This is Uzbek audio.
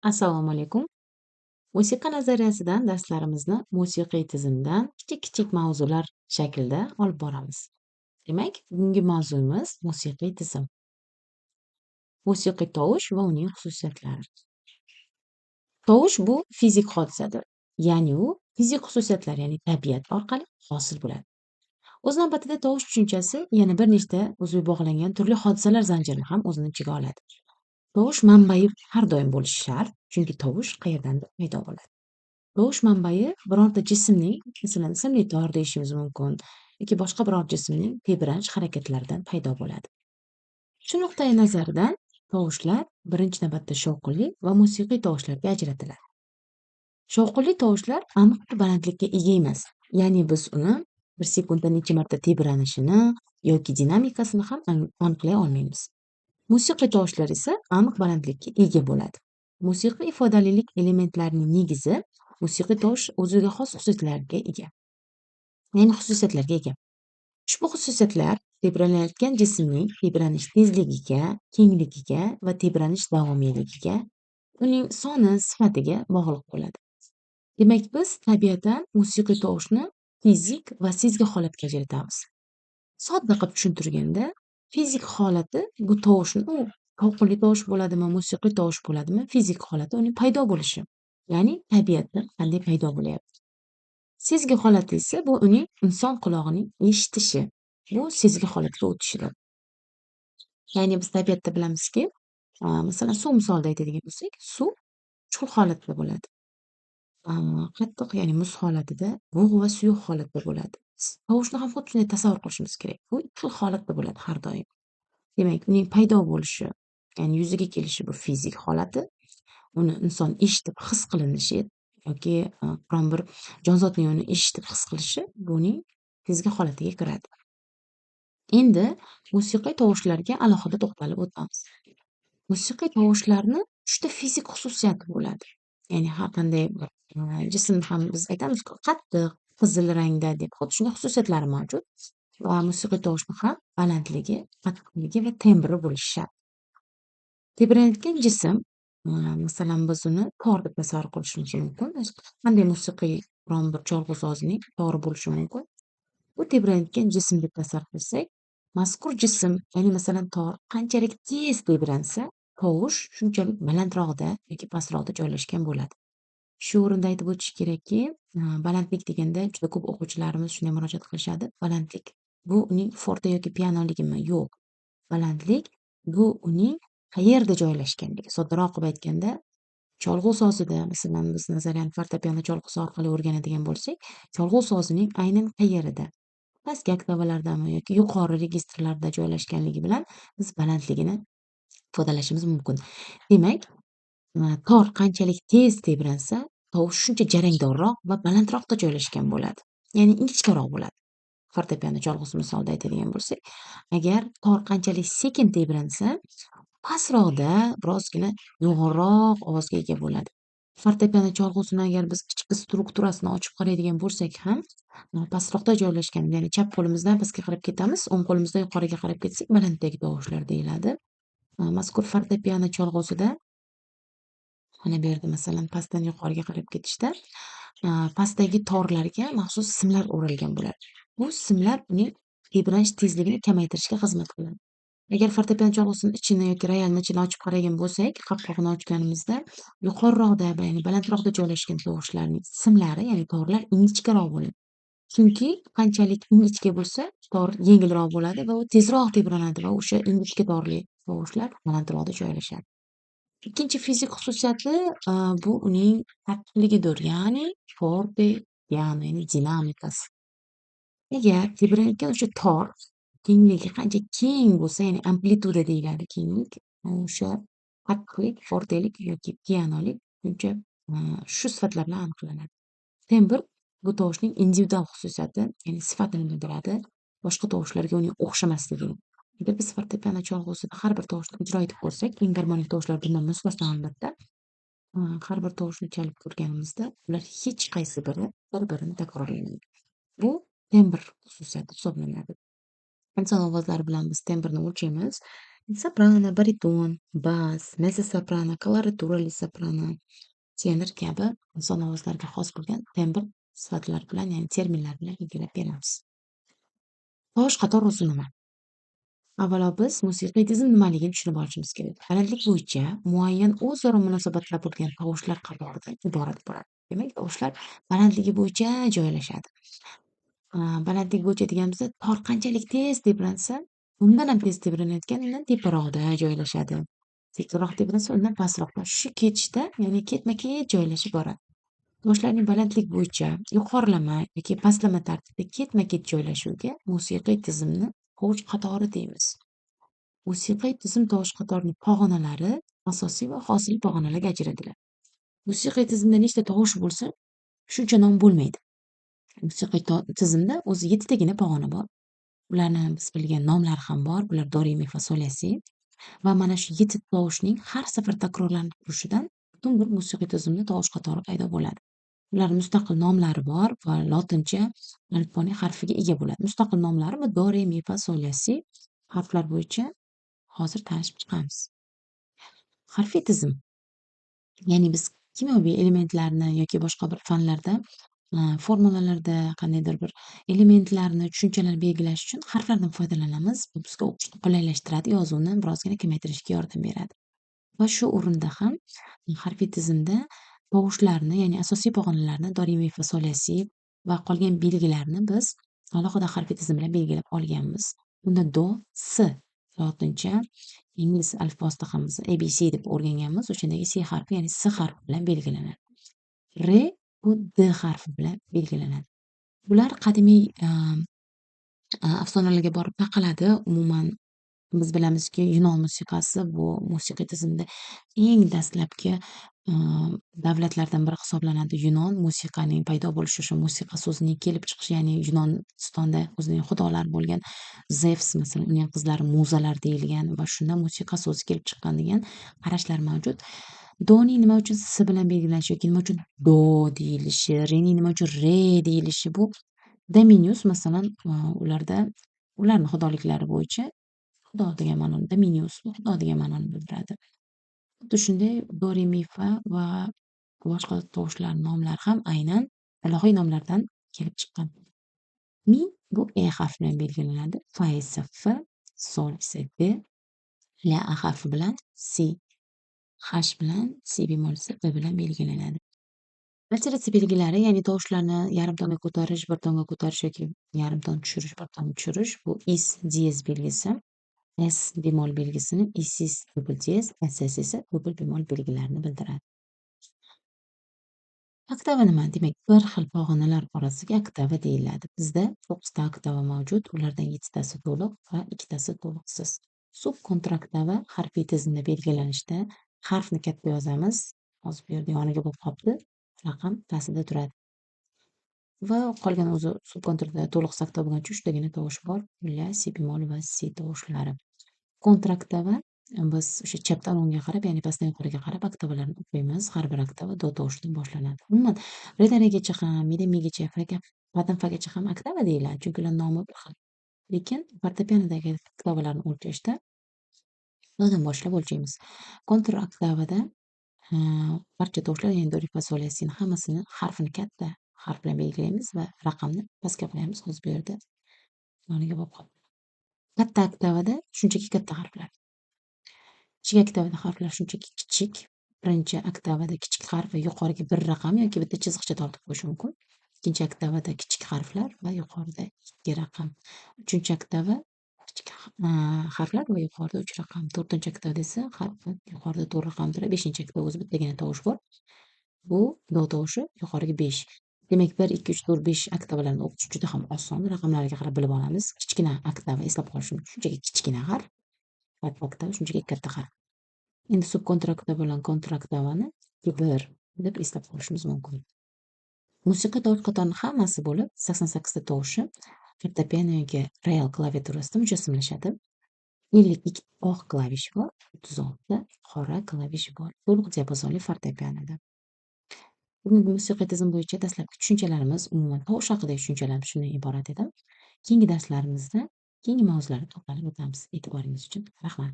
Assalomu alaykum. Musiqa nazariyasidan darslarimizni musiqiy tizimdan kichik-kichik mavzular shaklida olib boramiz. Demak, bugungi mavzuimiz musiqiy tizim, musiqiy tovush va uning xususiyatlari. Tovush bu fizik hodisadir. Ya'ni u fizik xususiyatlar, ya'ni tabiat orqali hosil bo'ladi. O'z navbatida tovush tushunchasi yana bir nechta o'ziga bog'langan turli hodisalar zanjirini ham o'zini ichiga oladi. Tovush manbai har doim bo'lishi shart, chunki tovush qayerdandir paydo bo'ladi. Tovush manbai bironta jismning, masalan, simli tor deyishimiz mumkin yoki boshqa biror jismning tebranish harakatlaridan paydo bo'ladi. Shu nuqtai nazardan tovushlar birinchi navbatda shovqinli va musiqiy tovushlarga ajratiladi. Shovqinli tovushlar aniq bir balandlikka ega emas, ya'ni biz uni bir sekundda necha marta tebranishini yoki dinamikasini ham aniqlay olmaymiz. Musiqiy tovushlar esa aniq balandlikka ega bo'ladi. Musiqiy ifodalilik elementlarining negizi musiqiy tovush o'ziga xos xususiyatlarga ega. Ushbu xususiyatlar tebranayotgan jismning tebranish tezligiga, kengligiga va tebranish davomiyligiga, uning soni, sifatiga bog'liq bo'ladi. Demak, biz tabiatan musiqiy tovushni fizik va sezgi holatga ajratamiz. Sodda qilib tushuntirganda, fizik holati bu tovushni shovqinli tovush bo'ladimi, musiqiy tovush bo'ladimi, fizik holati uning paydo bo'lishi. Ya'ni tabiatda qanday paydo bo'lyapti. Sezgi holati esa bu uning inson qulog'ining eshitishi. Bu sezgi holatiga o'tishidir. Ya'ni biz tabiatda bilamizki, masalan, suv misolida aytadigan bo'lsak, suv chuqur holatda bo'ladi. Qattiq, ya'ni muz holatida, bug' va suyuq holatda bo'ladi. Tovushni ham xuddi shunday tasavvur qilishimiz kerak. Bu ikki xil holatda bo'ladi har doim. Demak, uning paydo bo'lishi, ya'ni yuzaga kelishi bu fizik holati, uni inson eshitib his qilinishi yoki biron bir jonzotning uni eshitib his qilishi buning sezgi holatiga kiradi. Endi musiqiy tovushlarga alohida to'xtalib o'tamiz. Musiqiy tovushlarni 3 ta fizik xususiyati bo'ladi. Ya'ni har qanday bir jism ham biz aytamizku qattiq, qizil rangda deb, xuddi shunday xususiyatlari mavjud va musiqiy tovushni ham balandligi, qattiqligi va tembri bo'lishi shart. Tebranayotgan jism, masalan, biz uni tor deb tasavvur qilishimiz mumkin. Qanday musiqiy biron bir cholg'u sozining tori bo'lishi mumkin. Bu tebranayotgan jism deb tasavvur qilsak, mazkur jism, ya'ni masalan tor qanchalik tez tebransa, tovush shunchalik balandroqda yoki pastroqda joylashgan bo'ladi. Shu o'rinda aytib o'tish kerakki, balandlik deganda juda ko'p o'quvchilarimiz shunday murojaat qilishadi. Balandlik bu uning forte yoki pianoligimi? Yo'q. Balandlik bu uning qayerda joylashganligi. Soddaroq qilib aytganda, cholg'u sozida, masalan, biz nazariyani fortepiano cholg'usi orqali o'rganadigan bo'lsak, cholg'u sozining aynan qayerida, pastki oktavalardami yoki yuqori registrlarda joylashganligi bilan biz balandligini ifodalashimiz mumkin. Demak, tor qanchalik tez tebransa, tovush shuncha jarangdorroq va balandroqda joylashgan bo'ladi. Ya'ni ingichkaroq bo'ladi. Fortepiano cholg'usi misolida aytadigan bo'lsak, agar tor qanchalik sekin tebransa, pastroqda birozgina yo'g'onroq ovozga ega bo'ladi. Fortepiano cholg'usini agar biz ichki strukturasini ochib qaraydigan bo'lsak ham, pastroqda joylashgan, ya'ni chap qo'limizdan pastga qarab ketamiz, o'ng qo'limizdan yuqoriga qarab ketsak, balanddagi tovushlar deyiladi. Mazkur fortepiano cholg'usida mana bu yerda masalan pastdan yuqoriga qarab ketishda pastdagi torlarga maxsus simlar o'ralgan bo'ladi. Bu simlar uning tebranish tezligini kamaytirishga xizmat qiladi. Agar fortepiano cholg'usini ichini yoki royalni ichini ochib qaragan bo'lsak, qopqog'ini ochganimizda yuqoriroqda, ya'ni balandroqda joylashgan tovushlarning simlari, ya'ni torlar ingichkaroq bo'ladi. Chunki qanchalik ingichka bo'lsa, tor yengilroq bo'ladi va u tezroq tebranadi va o'sha ingichka torli tovushlar balandroqda joylashadi. Ikkinchi fizik xususiyati bu uning qattiqligidir, ya'ni forte piano, ya'ni dinamikasi. Agar tebranayotgan o'sha tor kengligi qancha keng bo'lsa, ya'ni amplituda deyiladi kenglik, o'sha qattiqlik, fortelik yoki pianolik shuncha shu sifatlar bilan aniqlanadi. Tembr bu tovushning individual xususiyati, ya'ni sifatini bildiradi, boshqa tovushlarga uning o'xshamasligini. Agar biz fortepiano cholg'usida har bir tovushni ijro etib ko'rsak, eng garmonik tovushlar bundan mustasno albatta. Har bir tovushni chalib ko'rganimizda ular hech qaysi biri bir-birini takrorlamaydi. Bu tembr xususiyati hisoblanadi. Inson ovozlari bilan biz tembrni o'lchaymiz. Soprano, bariton, bas, mezzo-soprano, koloraturali soprano, tenor kabi inson ovozlariga xos bo'lgan tembr sifatlar bilan, ya'ni terminlar bilan belgilab beramiz. Tovush qator usul nima? Avvalo biz musiqiy tizim nimaligini tushunib olishimiz kerak. Balandlik bo'yicha muayyan o'zaro munosabatlar bo'lgan tovushlar qatoridan iborat bo'ladi. Demak, tovushlar balandligi bo'yicha joylashadi. Balandlik bo'yicha deganimizda tor qanchalik tez tebransa, undan ham tez tebranayotgan undan teparoqda joylashadi. Sekinroq tebransa undan pastroqda. Shu ketishda, ya'ni ketma-ket joylashib boradi. Tovushlarning balandlik bo'yicha yuqorilama yoki pastlama tartibda ketma-ket joylashuviga musiqiy tizimni tovush qatori deymiz. Musiqiy tizim tovush qatorining pog'onalari asosiy va hosil pog'onalarga ajratiladi. Musiqiy tizimda nechta tovush bo'lsa, shuncha nom bo'lmaydi. Musiqiy tizimda o'zi 7 tagina pog'ona bor. Ularni biz bilgan nomlari ham bor. Bular do, re, mi, fa, sol, la, si va mana shu 7 tovushning har safar takrorlanib turishidan butun bir musiqiy tizimda tovush qatori paydo bo'ladi. Ularning mustaqil nomlari bor va lotincha alifboning harfiga ega bo'ladi. Mustaqil nomlari bu do, re, mi, fa, sol, la, si harflar bo'yicha hozir tanishib chiqamiz. Harfiy tizim, ya'ni biz kimyoviy elementlarni yoki boshqa bir fanlarda formulalarda qandaydir bir elementlarni, tushunchalar belgilash uchun harflardan foydalanamiz. Bu bizga o'qishni qulaylashtiradi, yozuvni birozgina kamaytirishga yordam beradi. Va shu o'rinda ham harfiy tizimda tovushlarni, ya'ni asosiy pog'onalarni do, re, mi, fa, sol, la, si va qolgan belgilarni biz alohida harfiy tizim bilan belgilab olganmiz. Unda do, s lotincha, ingliz alifbosida ham biz ABC deb o'rganganmiz. O'shandagi C harfi, ya'ni S harfi bilan belgilanadi. Re bu D harfi bilan belgilanadi. Bular qadimiy afsonalarga borib taqaladi. Umuman biz bilamizki, Yunon musiqasi bu musiqiy tizimda eng dastlabki davlatlardan biri hisoblanadi. Yunon musiqaning paydo bo'lishi, o'sha musiqa so'zining kelib chiqishi, ya'ni Yunonistonda o'zining xudolari bo'lgan Zevs, masalan, uning qizlari muzalar deyilgan va shundan musiqa so'zi kelib chiqqan degan qarashlar mavjud. Doning nima uchun s bilan belgilanishi yoki nima uchun do deyilishi, rening nima uchun re deyilishi, bu Dominius, masalan, ularda ularning xudoliklari bo'yicha xudo degan ma'noni, Dominius xudo degan ma'noni bildiradi. Xuddi shunday do, re, mi, fa va boshqa tovushlar nomlari ham aynan ilohiy nomlardan kelib chiqqan. Mi bu e harfi bilan belgilanadi, fa esa f, sol esa d, la harfi bilan si, h bilan, si bemol esa b bilan belgilanadi. Alteratsiya belgilari, ya'ni tovushlarni yarim tonga ko'tarish, bir tonga ko'tarish yoki yarim ton tushirish, bir ton tushirish, bu is diyez belgisi, S bemol belgisini, isis dubl diyez, ss esa dubl bemol belgilarini bildiradi. Oktava nima? Demak, bir xil pog'onalar orasiga oktava deyiladi. Bizda 9 ta oktava mavjud, ulardan 7 tasi to'liq va 2 tasi to'liqsiz. Subkontraktava harfiy tizimda belgilanishda harfni katta yozamiz. Hozir bu yerda yoniga bo'lib qolibdi. Raqam pastida turadi. Va qolgan o'zi subkontraktda to'liq sakta bo'lgancha 3 tagina tovush bor. La, si bemol va si tovushlari. Kontraktava biz o'sha chapdan o'ngga qarab, ya'ni pastdan yuqoriga qarab oktavalarni o'qiymiz. Har bir oktava do tovushidan boshlanadi. Umuman re-dan regacha ham, mi-dan migacha, fa-dan fagacha ham oktava deyiladi, chunki ular nomi bir xil. Lekin fortepianodagi oktavalarni o'lchashda dodan boshlab o'lchaymiz. Kontra oktavada barcha tovushlar, ya'ni do, re, fa, sol, la, si hammasini harfini katta harf bilan belgilaymiz va raqamni pastga qo'yamiz. Hozir bu yerda yoniga bo'lib qoldi. Katta oktavada shunchaki katta harflar. Kichik oktavada harflar shunchaki kichik. Birinchi oktavada kichik harf va yuqoriga bir raqam yoki bitta chiziqcha tortib qo'yish mumkin. Ikkinchi oktavada kichik harflar va yuqorida 2 raqam. Uchinchi oktava kichik harflar va yuqorida 3 raqam. To'rtinchi oktavada esa harf va yuqorida 4 raqam turadi. Beshinchi oktavada o'zi bittagina tovush bor. Bu do tovushi, yuqoriga 5. Demak, 1, 2, 3, 4, 5 oktavalarni o'qish juda ham oson. Raqamlarga qarab bilib olamiz. Kichkina oktava eslab qolish uchun shunchaki kichkina harf, katta oktava shunchaki katta harf. Endi subkontraktava bilan kontraktavani 1 deb eslab qolishimiz mumkin. Musiqa tovush qatorining hammasi bo'lib 88 ta tovushi fortepiano yoki royal klaviaturasida mujassamlashadi. 52 oq klavish bor, 36 ta qora klavish bor. To'liq diapazonli fortepianoda. Bugungi musiqiy tizim bo'yicha dastlabki tushunchalarimiz, umuman tovush haqidagi tushunchalarimiz shundan iborat edi. Keyingi darslarimizda keyingi mavzularga to'xtalib o'tamiz. E'tiboringiz uchun rahmat.